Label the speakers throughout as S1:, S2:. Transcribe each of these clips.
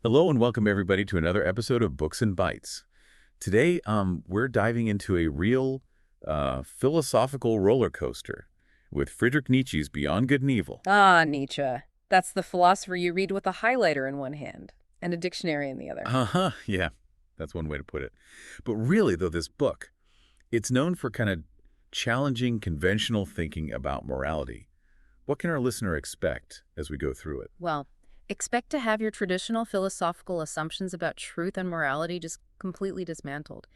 S1: Hello and welcome everybody to another episode of Books and Bytes. Today, we're diving into a real philosophical roller coaster with Friedrich Nietzsche's Beyond Good and Evil.
S2: Ah, Nietzsche. That's the philosopher you read with a highlighter in one hand and a dictionary in the other.
S1: Uh-huh, yeah, that's one way to put it. But really, though, this book, it's known for kind of challenging conventional thinking about morality. What can our listener expect as we go through it?
S2: Well, expect to have your traditional philosophical assumptions about truth and morality just completely dismantled.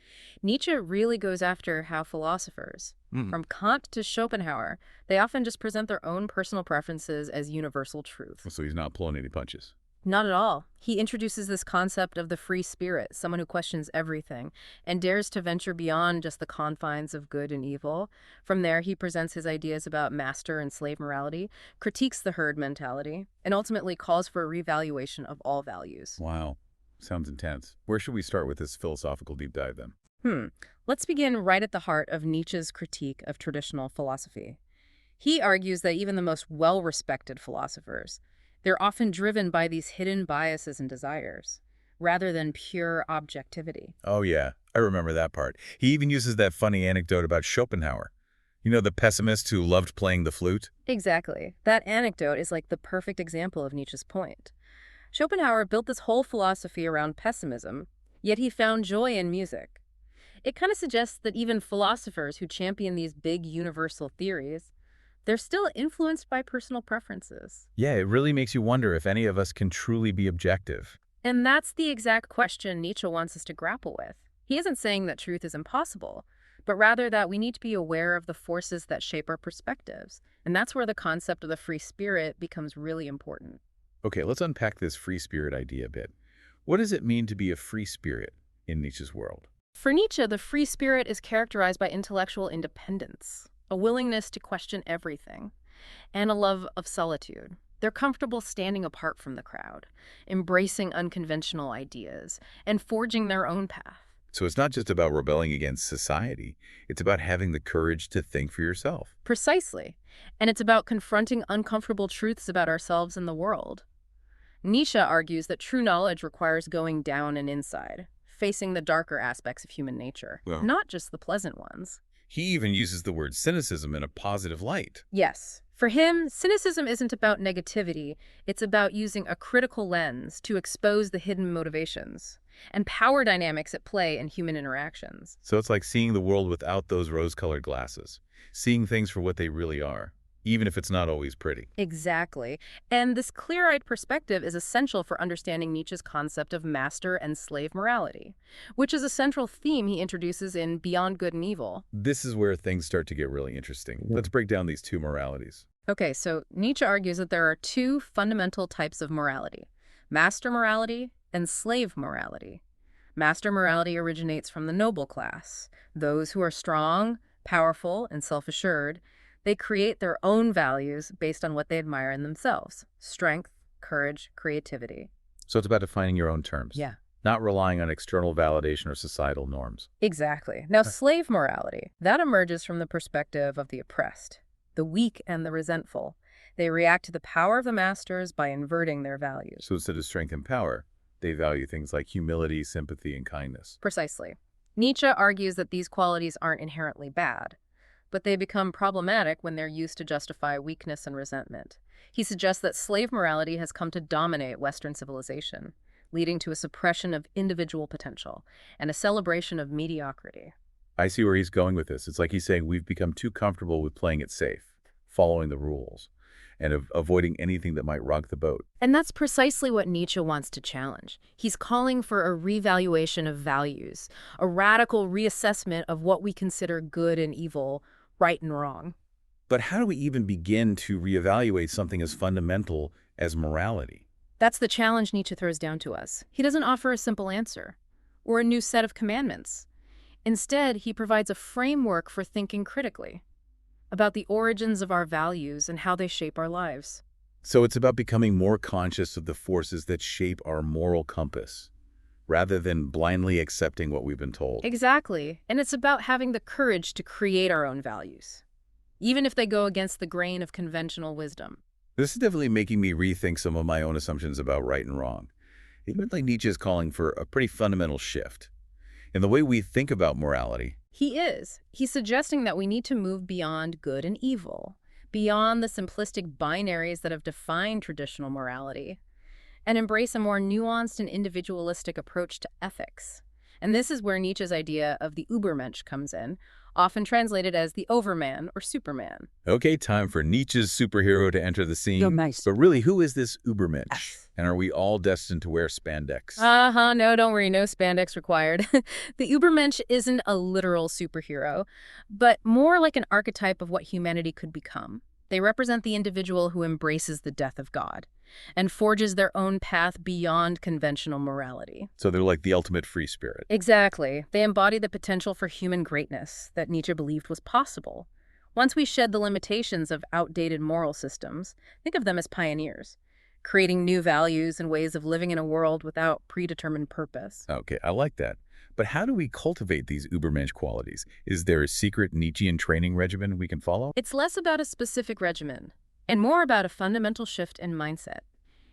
S2: Nietzsche really goes after how philosophers,
S1: Mm.
S2: from Kant to Schopenhauer, they often just present their own personal preferences as universal truth.
S1: So he's not pulling any punches.
S2: Not at all. He introduces this concept of the free spirit, someone who questions everything and dares to venture beyond just the confines of good and evil. From there, he presents his ideas about master and slave morality, critiques the herd mentality, and ultimately calls for a revaluation of all values.
S1: Wow, sounds intense. Where should we start with this philosophical deep dive then?
S2: Let's begin right at the heart of Nietzsche's critique of traditional philosophy. He argues that even the most well-respected philosophers, they're often driven by these hidden biases and desires, rather than pure objectivity.
S1: Oh, yeah. I remember that part. He even uses that funny anecdote about Schopenhauer. You know, the pessimist who loved playing the flute?
S2: Exactly. That anecdote is like the perfect example of Nietzsche's point. Schopenhauer built this whole philosophy around pessimism, yet he found joy in music. It kind of suggests that even philosophers who champion these big universal theories, they're still influenced by personal preferences.
S1: Yeah, it really makes you wonder if any of us can truly be objective.
S2: And that's the exact question Nietzsche wants us to grapple with. He isn't saying that truth is impossible, but rather that we need to be aware of the forces that shape our perspectives. And that's where the concept of the free spirit becomes really important.
S1: Okay, let's unpack this free spirit idea a bit. What does it mean to be a free spirit in Nietzsche's world?
S2: For Nietzsche, the free spirit is characterized by intellectual independence, a willingness to question everything, and a love of solitude. They're comfortable standing apart from the crowd, embracing unconventional ideas, and forging their own path.
S1: So it's not just about rebelling against society. It's about having the courage to think for yourself.
S2: Precisely. And it's about confronting uncomfortable truths about ourselves and the world. Nietzsche argues that true knowledge requires going down and inside, facing the darker aspects of human nature,
S1: Well,
S2: not just the pleasant ones.
S1: he even uses the word cynicism in a positive light.
S2: Yes. For him, cynicism isn't about negativity. It's about using a critical lens to expose the hidden motivations and power dynamics at play in human interactions.
S1: So it's like seeing the world without those rose-colored glasses, seeing things for what they really are, even if it's not always pretty.
S2: Exactly. And this clear-eyed perspective is essential for understanding Nietzsche's concept of master and slave morality, which is a central theme he introduces in Beyond Good and Evil.
S1: This is where things start to get really interesting. Let's break down these two moralities.
S2: Okay, so Nietzsche argues that there are two fundamental types of morality: master morality and slave morality. Master morality originates from the noble class, those who are strong, powerful, and self-assured. They create their own values based on what they admire in themselves: strength, courage, creativity.
S1: So it's about defining your own terms,
S2: Yeah,
S1: not relying on external validation or societal norms.
S2: exactly. Now, slave morality, that emerges from the perspective of the oppressed, the weak and the resentful. They react to the power of the masters by inverting their values.
S1: So instead of strength and power, they value things like humility, sympathy, and kindness.
S2: Precisely. Nietzsche argues that these qualities aren't inherently bad, but they become problematic when they're used to justify weakness and resentment. He suggests that slave morality has come to dominate Western civilization, leading to a suppression of individual potential and a celebration of mediocrity.
S1: I see where he's going with this. It's like he's saying we've become too comfortable with playing it safe, following the rules, and avoiding anything that might rock the boat.
S2: And that's precisely what Nietzsche wants to challenge. He's calling for a revaluation of values, a radical reassessment of what we consider good and evil, right and wrong.
S1: But how do we even begin to reevaluate something as fundamental as morality?
S2: That's the challenge Nietzsche throws down to us. He doesn't offer a simple answer or a new set of commandments. Instead, he provides a framework for thinking critically about the origins of our values and how they shape our lives.
S1: So it's about becoming more conscious of the forces that shape our moral compass, rather than blindly accepting what we've been told.
S2: Exactly. And it's about having the courage to create our own values, even if they go against the grain of conventional wisdom.
S1: This is definitely making me rethink some of my own assumptions about right and wrong. Even like Nietzsche is calling for a pretty fundamental shift in the way we think about morality.
S2: He is. He's suggesting that we need to move beyond good and evil, beyond the simplistic binaries that have defined traditional morality, and embrace a more nuanced and individualistic approach to ethics. And this is where Nietzsche's idea of the Übermensch comes in, often translated as the overman or superman.
S1: Okay, time for Nietzsche's superhero to enter the scene.
S3: You're nice.
S1: But really, who is this Übermensch?
S2: Yes.
S1: And are we all destined to wear spandex?
S2: No, don't worry, no spandex required. The Übermensch isn't a literal superhero, but more like an archetype of what humanity could become. They represent the individual who embraces the death of God and forges their own path beyond conventional morality.
S1: So they're like the ultimate free spirit.
S2: Exactly. They embody the potential for human greatness that Nietzsche believed was possible. Once we shed the limitations of outdated moral systems, think of them as pioneers, creating new values and ways of living in a world without predetermined purpose.
S1: Okay, I like that. But how do we cultivate these Übermensch qualities? Is there a secret Nietzschean training regimen we can follow?
S2: It's less about a specific regimen and more about a fundamental shift in mindset.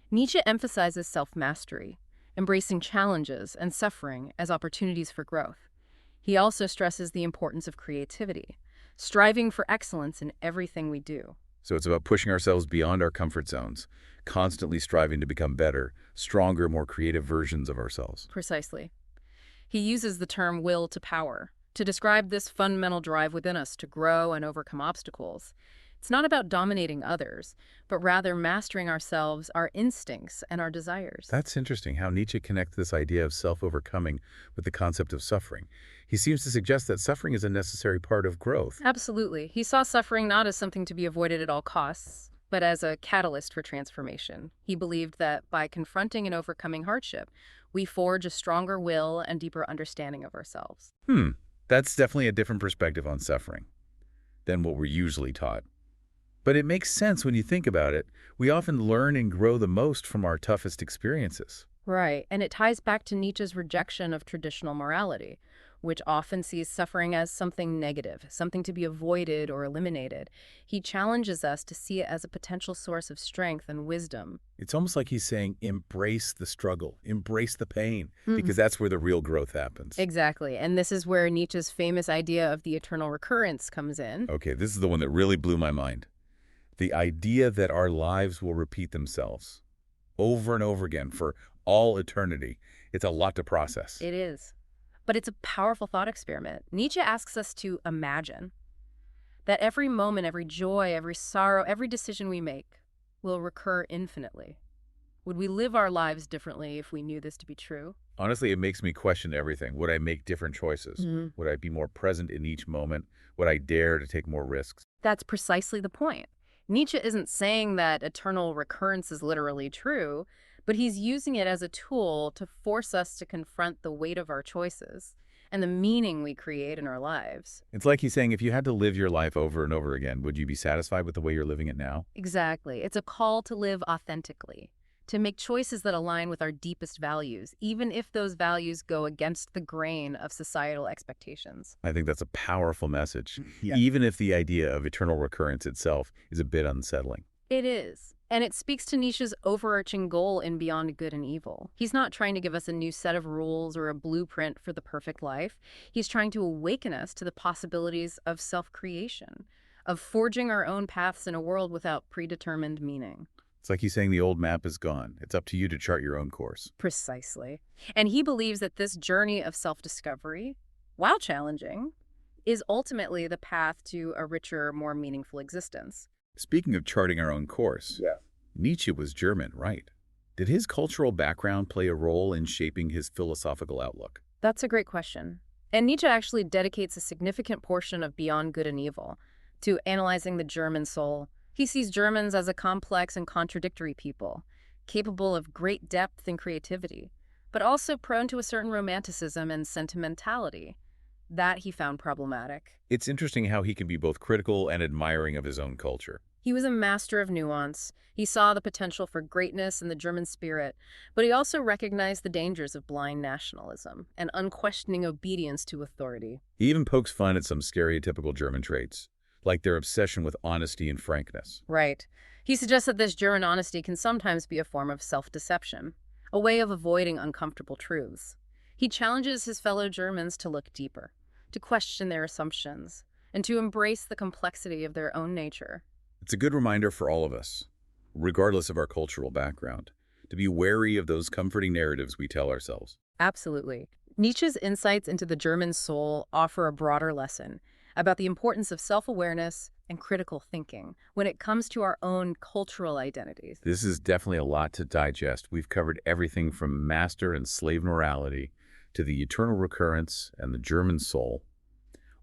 S2: Nietzsche emphasizes self-mastery, embracing challenges and suffering as opportunities for growth. He also stresses the importance of creativity, striving for excellence in everything we do.
S1: So it's about pushing ourselves beyond our comfort zones, constantly striving to become better, stronger, more creative versions of ourselves.
S2: Precisely. He uses the term will to power to describe this fundamental drive within us to grow and overcome obstacles. It's not about dominating others, but rather mastering ourselves, our instincts, and our desires.
S1: That's interesting how Nietzsche connects this idea of self-overcoming with the concept of suffering. He seems to suggest that suffering is a necessary part of growth.
S2: Absolutely. He saw suffering not as something to be avoided at all costs, but as a catalyst for transformation. He believed that by confronting and overcoming hardship, we forge a stronger will and deeper understanding of ourselves.
S1: That's definitely a different perspective on suffering than what we're usually taught. But it makes sense when you think about it. We often learn and grow the most from our toughest experiences.
S2: Right, and it ties back to Nietzsche's rejection of traditional morality, which often sees suffering as something negative, something to be avoided or eliminated. He challenges us to see it as a potential source of strength and wisdom.
S1: It's almost like he's saying, embrace the struggle, embrace the pain, because that's where the real growth happens.
S2: Exactly, and this is where Nietzsche's famous idea of the eternal recurrence comes in.
S1: Okay, this is the one that really blew my mind. The idea that our lives will repeat themselves over and over again for all eternity. It's a lot to process.
S2: It is. But it's a powerful thought experiment. Nietzsche asks us to imagine that every moment, every joy, every sorrow, every decision we make will recur infinitely. Would we live our lives differently if we knew this to be true?
S1: Honestly, it makes me question everything. Would I make different choices? Would I be more present in each moment? Would I dare to take more risks?
S2: That's precisely the point. Nietzsche isn't saying that eternal recurrence is literally true, but he's using it as a tool to force us to confront the weight of our choices and the meaning we create in our lives.
S1: It's like he's saying, if you had to live your life over and over again, would you be satisfied with the way you're living it now?
S2: Exactly. It's a call to live authentically, to make choices that align with our deepest values, even if those values go against the grain of societal expectations.
S1: I think that's a powerful message,
S3: Yeah.
S1: even if the idea of eternal recurrence itself is a bit unsettling.
S2: It is. And it speaks to Nietzsche's overarching goal in Beyond Good and Evil. He's not trying to give us a new set of rules or a blueprint for the perfect life. He's trying to awaken us to the possibilities of self-creation, of forging our own paths in a world without predetermined meaning.
S1: It's like he's saying the old map is gone. It's up to you to chart your own course.
S2: Precisely. And he believes that this journey of self-discovery, while challenging, is ultimately the path to a richer, more meaningful existence.
S1: Speaking of charting our own course, Nietzsche was German, right? Did his cultural background play a role in shaping his philosophical outlook?
S2: That's a great question. And Nietzsche actually dedicates a significant portion of Beyond Good and Evil to analyzing the German soul. He sees Germans as a complex and contradictory people, capable of great depth and creativity, but also prone to a certain romanticism and sentimentality. That he found problematic.
S1: It's interesting how he can be both critical and admiring of his own culture.
S2: He was a master of nuance. He saw the potential for greatness in the German spirit, but he also recognized the dangers of blind nationalism and unquestioning obedience to authority.
S1: He even pokes fun at some stereotypical German traits, like their obsession with honesty and frankness.
S2: Right. He suggests that this German honesty can sometimes be a form of self-deception, a way of avoiding uncomfortable truths. He challenges his fellow Germans to look deeper, to question their assumptions, and to embrace the complexity of their own nature.
S1: It's a good reminder for all of us, regardless of our cultural background, to be wary of those comforting narratives we tell ourselves.
S2: Absolutely. Nietzsche's insights into the German soul offer a broader lesson about the importance of self-awareness and critical thinking when it comes to our own cultural identities.
S1: This is definitely a lot to digest. We've covered everything from master and slave morality to the eternal recurrence and the German soul.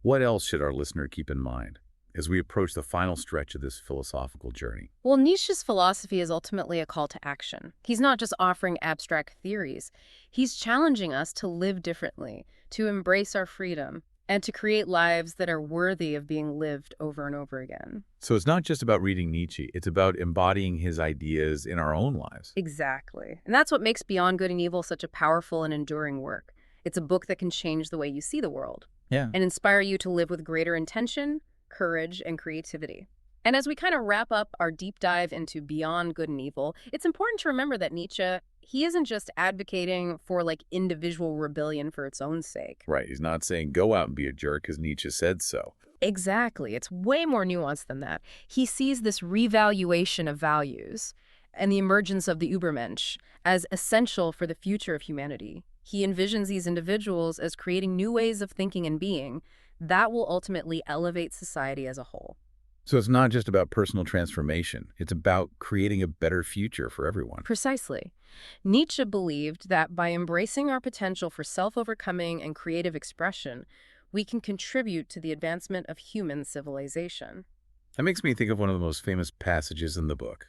S1: What else should our listener keep in mind as we approach the final stretch of this philosophical journey?
S2: Well, Nietzsche's philosophy is ultimately a call to action. He's not just offering abstract theories. He's challenging us to live differently, to embrace our freedom, and to create lives that are worthy of being lived over and over again.
S1: So it's not just about reading Nietzsche, it's about embodying his ideas in our own lives.
S2: Exactly. And that's what makes Beyond Good and Evil such a powerful and enduring work. It's a book that can change the way you see the world
S1: Yeah.
S2: and inspire you to live with greater intention, courage, and creativity. And as we kind of wrap up our deep dive into Beyond Good and Evil, it's important to remember that Nietzsche, he isn't just advocating for individual rebellion for its own sake.
S1: Right. He's not saying go out and be a jerk because Nietzsche said so.
S2: Exactly. It's way more nuanced than that. He sees this revaluation of values and the emergence of the Übermensch as essential for the future of humanity. He envisions these individuals as creating new ways of thinking and being that will ultimately elevate society as a whole.
S1: So it's not just about personal transformation. It's about creating a better future for everyone.
S2: Precisely. Nietzsche believed that by embracing our potential for self-overcoming and creative expression, we can contribute to the advancement of human civilization.
S1: That makes me think of one of the most famous passages in the book,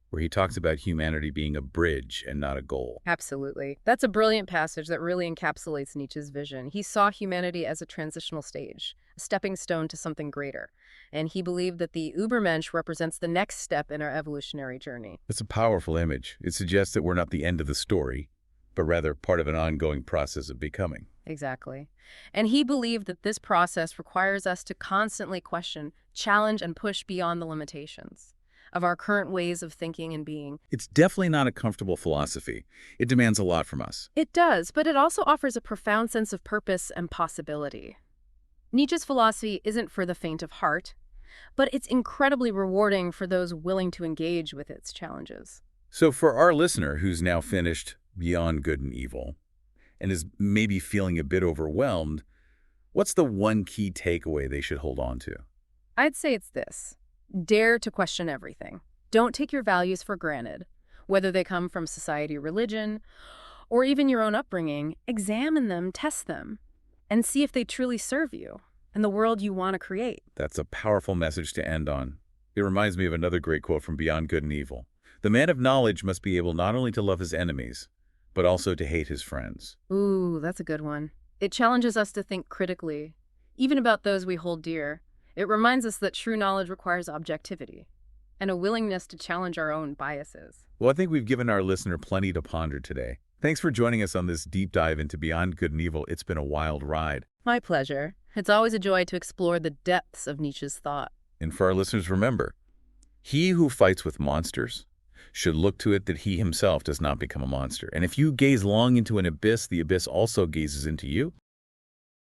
S1: where he talks about humanity being a bridge and not a goal.
S2: Absolutely. That's a brilliant passage that really encapsulates Nietzsche's vision. He saw humanity as a transitional stage, a stepping stone to something greater. And he believed that the Übermensch represents the next step in our evolutionary journey.
S1: It's a powerful image. It suggests that we're not the end of the story, but rather part of an ongoing process of becoming.
S2: Exactly. And he believed that this process requires us to constantly question, challenge, and push beyond the limitations of our current ways of thinking and being.
S1: It's definitely not a comfortable philosophy. It demands a lot from us.
S2: It does, but it also offers a profound sense of purpose and possibility. Nietzsche's philosophy isn't for the faint of heart, but it's incredibly rewarding for those willing to engage with its challenges.
S1: So for our listener who's now finished Beyond Good and Evil and is maybe feeling a bit overwhelmed, what's the one key takeaway they should hold on to?
S2: I'd say it's this. Dare to question everything. Don't take your values for granted. Whether they come from society, religion, or even your own upbringing, examine them, test them, and see if they truly serve you and the world you want to create.
S1: That's a powerful message to end on. It reminds me of another great quote from Beyond Good and Evil. The man of knowledge must be able not only to love his enemies, but also to hate his friends.
S2: Ooh, that's a good one. It challenges us to think critically, even about those we hold dear. It reminds us that true knowledge requires objectivity and a willingness to challenge our own biases.
S1: Well, I think we've given our listener plenty to ponder today. Thanks for joining us on this deep dive into Beyond Good and Evil. It's been a wild ride.
S2: My pleasure. It's always a joy to explore the depths of Nietzsche's thought.
S1: And for our listeners, remember, he who fights with monsters should look to it that he himself does not become a monster. And if you gaze long into an abyss, the abyss also gazes into you.